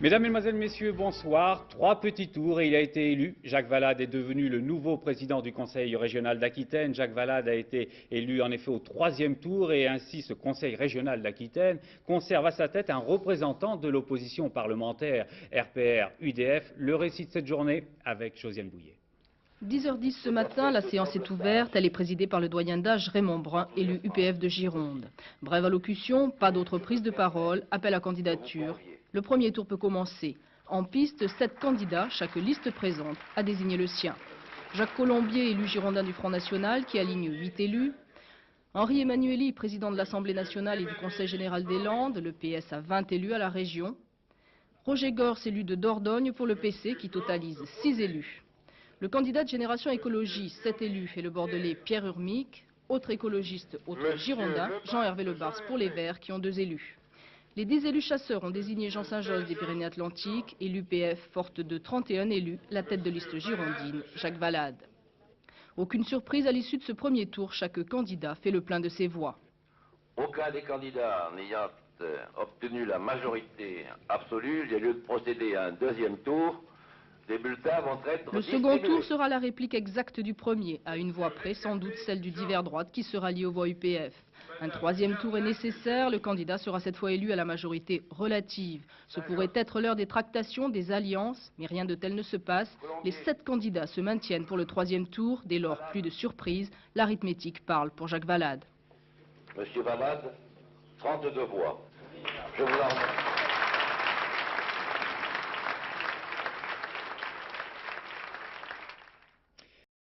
Mesdames, Mesdemoiselles, Messieurs, bonsoir. 3 petits tours et il a été élu. Jacques Valade est devenu le nouveau président du Conseil régional d'Aquitaine. Jacques Valade a été élu en effet au 3e tour et ainsi ce Conseil régional d'Aquitaine conserve à sa tête un représentant de l'opposition parlementaire RPR-UDF. Le récit de cette journée avec Josiane Bouillet. 10h10 ce matin, la séance est ouverte. Elle est présidée par le doyen d'âge Raymond Brun, élu UPF de Gironde. Brève allocution, pas d'autre prise de parole, appel à candidature. Le premier tour peut commencer. En piste, 7 candidats, chaque liste présente a désigné le sien. Jacques Colombier, élu girondin du Front National, qui aligne 8 élus. Henri Emmanuelli, président de l'Assemblée nationale et du Conseil général des Landes, le PS a 20 élus à la région. Roger Gors, élu de Dordogne pour le PC, qui totalise 6 élus. Le candidat de Génération Écologie, 7 élus, et le bordelais Pierre Urmic. Autre écologiste, autre girondin, Jean-Hervé Lebars pour les Verts, qui ont 2 élus. Les 10 élus chasseurs ont désigné Jean Saint-Josse des Pyrénées-Atlantiques et l'UPF, forte de 31 élus, la tête de liste girondine, Jacques Valade. Aucune surprise à l'issue de ce premier tour, chaque candidat fait le plein de ses voix. Aucun des candidats n'ayant obtenu la majorité absolue, il y a lieu de procéder à un deuxième tour. Les bulletins vont être Le second tour sera la réplique exacte du premier, à une voix près, sans doute celle du divers droite qui sera liée aux voix UPF. Un 3e tour est nécessaire, le candidat sera cette fois élu à la majorité relative. Ce pourrait être l'heure des tractations, des alliances, mais rien de tel ne se passe. Les 7 candidats se maintiennent pour le 3e tour, dès lors plus de surprise, l'arithmétique parle pour Jacques Valade. Monsieur Valade, 32 voix. Je vous en remercie.